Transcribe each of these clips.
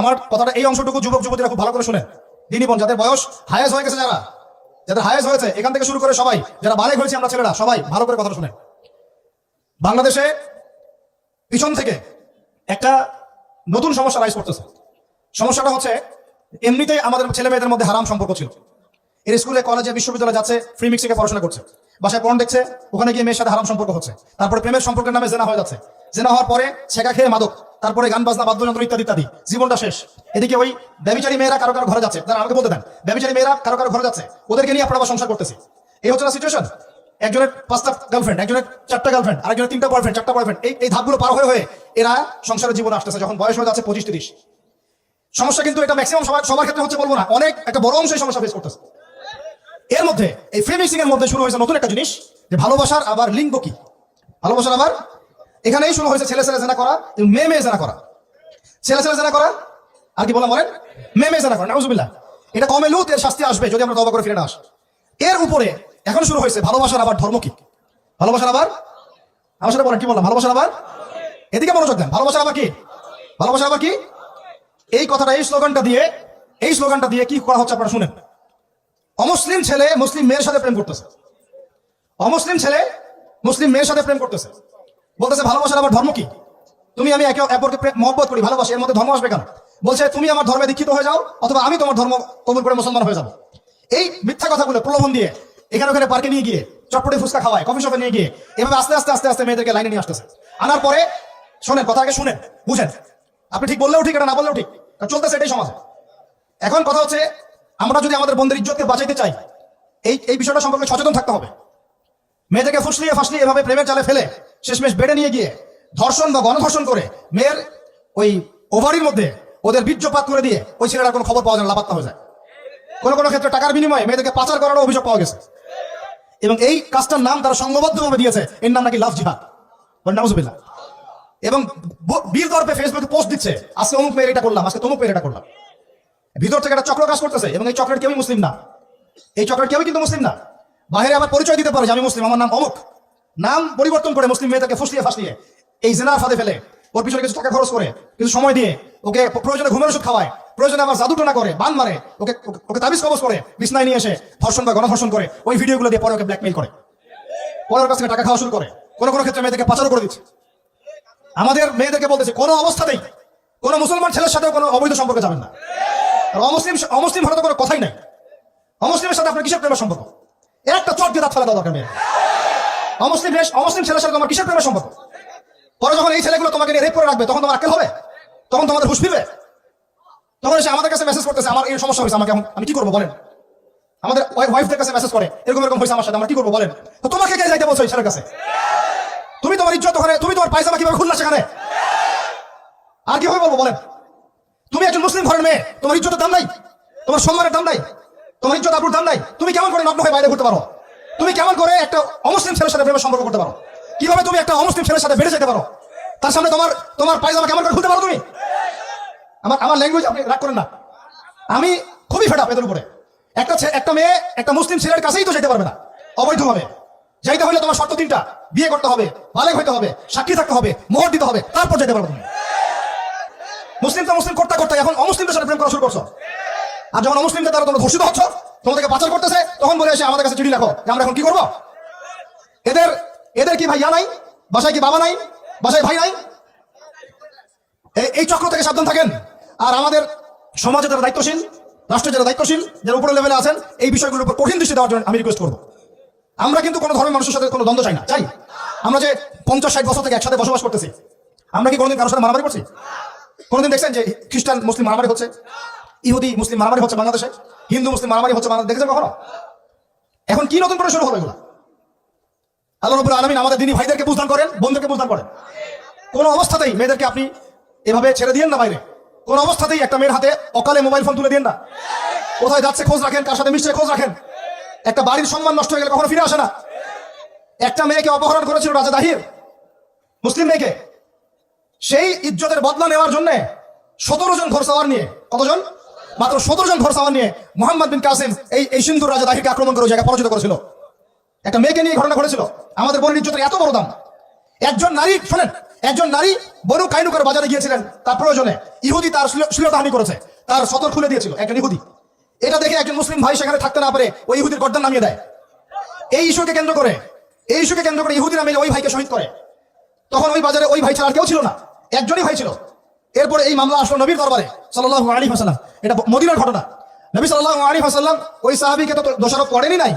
আমার কথাটা এই অংশটুকু যুবক যুবতীরা খুব ভালো করে শুনেন। দিনী বোন যাদের বয়স হায়েজ হয়ে গেছে, যাদের হায়েজ হয়েছে, এখান থেকে শুরু করে সবাই যারা বালেগ হয়েছে আমরা ছেলেরা সবাই ভালো করে কথা শুনেন। বাংলাদেশে পিছন থেকে একটা নতুন সমস্যা রাইজ করতেছে। সমস্যাটা হচ্ছে এমনিতেই আমাদের ছেলে মেয়েদের মধ্যে হারাম সম্পর্ক ছিল। এর স্কুলে কলেজে বিশ্ববিদ্যালয়ে যাচ্ছে, ফ্রি মিক্সিংয়ে পড়াশোনা করছে, বাসায় পর্ন দেখছে, ওখানে গিয়ে মেয়ের সাথে হারাম সম্পর্ক হচ্ছে, তারপরে প্রেমের সম্পর্কের নামে জেনা হয়ে যাচ্ছে, জেনা হওয়ার পরে ছেঁকা খেয়ে মাদক, তারপরে গান বাজনা বাদ্যযন্ত্র ইত্যাদি ইত্যাদি, জীবনটা শেষ। এদিকে ওই ব্যভিচারী মেয়েরা কারো কারো ঘরে যাচ্ছে, তারা আমাকে বলতে দেন, ব্যভিচারী মেয়েরা কারো কারো ঘরে যাচ্ছে, ওদেরকে নিয়ে আপনারা আবার সংসার করতেছি। এই হচ্ছে না সিচুয়েশন। একজনের 5টা গার্লফ্রেন্ড, একজনের 4টা গার্লফ্রেন্ড, আরেকজনের 3টা বয়ফ্রেন্ড, 4টা বয়ফ্রেন্ড, এই ধাপগুলো পার হয়ে এরা সংসারের জীবনে আসতেছে যখন বয়স হয়ে যাচ্ছে 25-30। সমস্যা কিন্তু এটা ম্যাক্সিমাম সবার ক্ষেত্রে হচ্ছে বলবো না, অনেক একটা বড় অংশ সমস্যা ফেস করতেছে। এর মধ্যে এই ফ্রি মিক্সিং এর মধ্যে শুরু হয়েছে নতুন একটা জিনিস, যে ভালোবাসার আবার লিঙ্গ কি, ভালোবাসার আবার এখানেই শুরু হয়েছে ছেলে ছেলে জেনা করা, মেয়ে মেয়ে জেনা করা, ছেলে ছেলে জেনা করা, আর কি বলা বলেন, মেয়ে মেয়ে জেনা করা। নাউজুবিল্লাহ। এটা কমে লুত, এর শাস্তি আসবে যদি আমরা তওবা করে ফিরে না আসি। এর উপরে এখন শুরু হয়েছে ভালোবাসার আবার ধর্ম কি, ভালোবাসার আবার, আমার সাথে বলেন কি বললাম, ভালোবাসার আবার, এদিকে মনোযোগ দেন, ভালোবাসার আবার কি, ভালোবাসার আবার কি। এই কথাটা, এই স্লোগানটা দিয়ে কি করা হচ্ছে আপনারা শুনেন। অমুসলিম ছেলে মুসলিম মেয়ের সাথে প্রেম করতেছে, অমুসলিম ছেলে মুসলিম মেয়ের সাথে প্রেম করতেছে, বলতেছে ভালোবাসার আবার ধর্ম কি, তুমি আমি একে অপরকে মহব্বত করি, ভালোবাসি, এর মধ্যে ধর্ম আসবে কেন? বলছে তুমি আমার ধর্মে দীক্ষিত হয়ে যাও, অথবা আমি তোমার ধর্ম কবুল করে মুসলমান হয়ে যাবো। এই মিথ্যা কথাগুলো প্রলোভন দিয়ে এখানে ওখানে পার্কে নিয়ে গিয়ে চটপটে ফুচকা খাওয়ায়, কফি শপে নিয়ে গিয়ে এভাবে আস্তে আস্তে আস্তে আস্তে মেয়েদেরকে লাইনে নিয়ে আসতেছে। আনার পরে শোনেন, কথা আগে শুনেন, বুঝেন। আপনি ঠিক বললেও ঠিক, এটা না বললেও ঠিক, চলতেছে এটাই সমাজে। এখন কথা হচ্ছে, আমরা যদি আমাদের বন্ধুর ইজ্জতকে বাঁচাইতে চাই, এই বিষয়টা সম্পর্কে সচেতন থাকতে হবে। মেয়েদেরকে ফুসলিয়ে ফাসলিয়ে এভাবে প্রেমের জালে ফেলে শেষমেশ বেড়ে নিয়ে গিয়ে ধর্ষণ বা গণধর্ষণ করে মেয়ের ওই ওভারির মধ্যে ওদের বীর্যপাত করে দিয়ে ওই ছেলেটার কোনো খবর পাওয়া যায় না, লাপাত্তা হয়ে যায়। কোনো কোনো ক্ষেত্রে টাকার বিনিময়ে মেয়েদেরকে পাচার করারও অভিযোগ পাওয়া গেছে, এবং এই কাজটার নাম তারা সংঘবদ্ধভাবে দিয়েছে, এর নাম নাকি লাভ জিহাদ। নাউজুবিল্লাহ। এবং বীর দর্পে ফেসবুকে পোস্ট দিচ্ছে, আজকে অমুক মেয়ের এটা করলাম, আজকে তমুক মেয়ের এটা করলাম। ভিতর থেকে একটা চক্র কাজ করতেছে, এবং এই চক্রের কেউই মুসলিম না, এই চক্রের কেউই কিন্তু মুসলিম না। বাইরে আবার পরিচয় দিতে পারে যে আমি মুসলিম, আমার নাম অমুক, নাম পরিবর্তন করে মুসলিম মেয়েটাকে ফুসলিয়ে ফাসলিয়ে এই জেনার ফাঁদে ফেলে ওর পিছনে কিছু টাকা খরচ করে, কিছু সময় দিয়ে ওকে প্রয়োজনে ঘুমের ওষুধ খাওয়ায়, প্রয়োজনে আবার জাদুটোনা করে, বান মারে, ওকে ওকে তাবিজ কবজ করে বিছনায় নিয়ে এসে ধর্ষণ বা গণধর্ষণ করে, ওই ভিডিওগুলো দিয়ে পরে ওকে ব্ল্যাকমেইল করে, পরে ওর কাছ থেকে টাকা খাওয়া শুরু করে, কোনো কোনো ক্ষেত্রে মেয়েদেরকে পাচারও করে দিচ্ছে। আমাদের মেয়েদেরকে বলতেছে কোনো অবস্থাতেই কোনো মুসলমান ছেলের সাথেও কোনো অবৈধ সম্পর্কে যাবেন না। আর অমুসলিম হলে তো কোনো কথাই নাই। অমুসলিমের সাথে আপনার কিসের প্রেমের সম্পর্ক? একটা চট দিয়ে দাঁত ফেলা দেওয়া দরকার মেয়ে। অমুসলিম ছেলের সাথে তোমার কিসের প্রেমের সম্পর্ক? পরে যখন এই ছেলেগুলো তোমাকে নিয়ে রেপ করে রাখবে, তখন তোমার আক্কেল হবে, তখন তোমাদের হুঁশ ফিরবে। তখন এসে আমাদের কাছে মেসেজ করতেছে, আমার এই সমস্যা হয়েছে, আমাকে আমি কি করবো বলেন। আমাদের ওয়াইফদের কাছে মেসেজ করে, এরকম এরকম হয়েছে আমার সাথে, আমরা কি করবো বলেন। তো তোমাকে কে যাইতে বলছো এই ছেলের কাছে? তুমি তোমার ইজ্জত ওখানে, তুমি তোমার পায়জামা কিভাবে খুললা সেখানে, আর কিভাবে বলবো বলেন। তুমি একজন মুসলিম ঘরের মেয়ে, তোমার ইজ্জতের দাম নাই, তোমার সম্মানের দাম নাই, তোমার ইজ্জত আবরুর দাম নাই। তুমি কেমন করে নগ্ন হয়ে বাইরে ঘুরতে পারো? তুমি কেমন করে একটা অমুসলিম ছেলের সাথে প্রেমের সম্পর্ক করতে পারো? কিভাবে তুমি একটা অমুসলিম ছেলের সাথে বেড়ে যেতে পারো? তার সামনে তোমার পায়জামা কেমন করে খুলতে পারো তুমি? আমার ল্যাঙ্গুয়েজ আপনি রাগ করেন না, আমি খুবই ফেড আপ এদের উপরে। একটা মেয়ে একটা মুসলিম ছেলের কাছেই তো যেতে পারবে না অবৈধভাবে। যাইতে হলে তোমার শর্ত 3টা, বিয়ে করতে হবে, বালেগ হইতে হবে, সাক্ষী থাকতে হবে, মোহর দিতে হবে, তারপর যেতে পারবে তুমি। মুসলিম করতে করতে এখন অমুসলিমদের সাথে প্রেম করা শুরু করছো। আর যখন অমুসলিমদের দ্বারা তোমরা ধর্ষিত হচ্ছ, তোমাদেরকে পাচার করতেছে, তখন বলে এসে আমাদের কাছে চিঠি লেখো যে আমরা এখন কি করবো। এদের কি ভাইয়া নাই, বাসায় কি বাবা নাই, বাসায় ভাই নাই? এই চক্র থেকে সাবধান থাকেন। আর আমাদের সমাজে যারা দায়িত্বশীল, রাষ্ট্রে যারা দায়িত্বশীল, যারা উপরের লেভেলে আছেন, এই বিষয়গুলোর উপর কঠিন দৃষ্টি দেওয়ার জন্য আমি রিকোয়েস্ট করবো। আমরা কিন্তু কোনো ধর্মের মানুষের সাথে কোনো দ্বন্দ্ব চাই না। চাই আমরা যে 50-60 বছর থেকে একসাথে বসবাস করতেছি, আমরা কি কোনোদিন কারোর সাথে মারামারি করছি? কোনোদিন দেখছেন যে খ্রিস্টান মুসলিম মারামারি হচ্ছে, ইহুদি মুসলিম মারামারি হচ্ছে বাংলাদেশে, হিন্দু মুসলিম মারামারি হচ্ছে বাংলাদেশে, দেখেছেন কখনো? এখন কি নতুন করে শুরু হলো এগুলো? আল্লাহ রাব্বুল আলামিন আমাদের দিনী ভাইদেরকে বুঝদান করেন, বোনদেরকে বুঝদান করেন। কোনো অবস্থাতেই মেয়েদেরকে আপনি এভাবে ছেড়ে দিয়েন না বাইরে। কোনো অবস্থাতেই একটা মেয়ের হাতে অকালে মোবাইল ফোন তুলে দিন না। কোথায় যাচ্ছে খোঁজ রাখেন, কার সাথে মিশছে খোঁজ রাখেন। একটা বাড়ির সম্মান নষ্ট হয়ে গেলে কখনো ফিরে আসে না। একটা মেয়েকে অপহরণ করেছিল রাজা দাহির, মুসলিম মেয়েকে। সেই ইজ্জতের বদলা নেওয়ার জন্য 17 জন ঘোড়সওয়ার নিয়ে, কতজন? মাত্র 17 জন ঘোড়সওয়ার নিয়ে মোহাম্মদ বিন কাসিম এই সিন্ধুর রাজা দাহিরকে আক্রমণ করে জায়গা পরাজিত করেছিল। একটা মেয়েকে নিয়ে ঘটনা ঘটেছিল। আমাদের বোনের ইজ্জতের এত বড় দাম। একজন নারী, শোনেন, একজন নারী বনু কাইনুকার বাজারে গিয়েছিলেন তার প্রয়োজনে। ইহুদি তার শ্লীলতাহানি করেছে, তার সতর খুলে দিয়েছিল একজন ইহুদি। এটা দেখে একজন মুসলিম ভাই সেখানে থাকতে না পারে ওই ইহুদির গর্দান নামিয়ে দেয়। এই ইস্যুকে কেন্দ্র করে ইহুদিরা মিলে ওই ভাইকে শহীদ করে। তখন ওই বাজারে ওই ভাই ছাড়া আর কেউ ছিল না, একজনই ভাই ছিল। এরপরে এই মামলা আসলো নবীর দরবারে সাল্লাল্লাহু আলাইহি ওয়াসাল্লাম। এটা মদিনার ঘটনা। নবী সাল্লাল্লাহু আলাইহি ওয়াসাল্লাম ওই সাহাবীকে তো দোষারোপ করেনই নাই,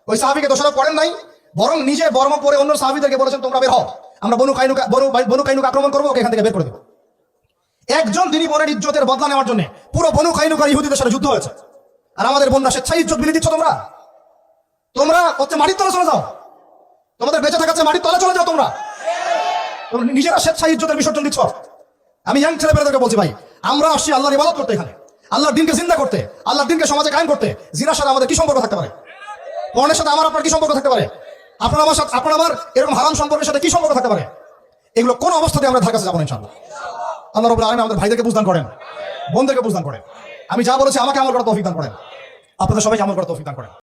ওই সাহাবীকে দোষারোপ করেন নাই, বরং নিজে বর্ম পরে অন্য সাহাবীদেরকে বলেছেন তোমরা বের হও, আমরা বনু কাইনুকা আক্রমণ করবো, ওকে এখান থেকে বের করে দেবো। একজন দিনী বোনের ইজ্জতের বদলা নেওয়ার জন্য পুরো বনু কাইনুকার ইহুদিদের সাথে যুদ্ধ হয়েছে। আর আমাদের বোনরা স্বেচ্ছায় ইজ্জত বিলিয়ে দিচ্ছ তোমরা হচ্ছে মাটির তলে চলে যাও, তোমাদের বেঁচে থাকার চেয়ে মাটির তলে চলে যাও। তোমরা নিজেরা স্বেচ্ছায় ইজ্জতের বিসর্জন দিচ্ছ। আমি ইয়াং ছেলেমেয়েদেরকে বলছি, ভাই আমরা আসছি আল্লাহর ইবাদত করতে, এখানে আল্লাহর দিনকে জিন্দা করতে, আল্লাহর দিনকে সমাজে কায়েম করতে। জিনার সাথে আমাদের কি সম্পর্ক থাকতে পারে? পর্নের সাথে আমার আপনার কি সম্পর্ক থাকতে পারে? আপনার আমার এরকম হারাম সম্পর্কের সাথে কি সম্পর্ক থাকতে পারে? এগুলো কোন অবস্থাতে আমরা ধার কাছে যাবো না ইনশাআল্লাহ। আল্লাহ রাব্বুল আলামিন আমাদের ভাইদেরকে বুঝদান করেন, বোনদেরকে বুঝদান করেন। আমি যা বলেছি আমাকে আমল করার তৌফিক দান করেন, আপনাদের সবাইকে আমল করার তৌফিক দান করেন।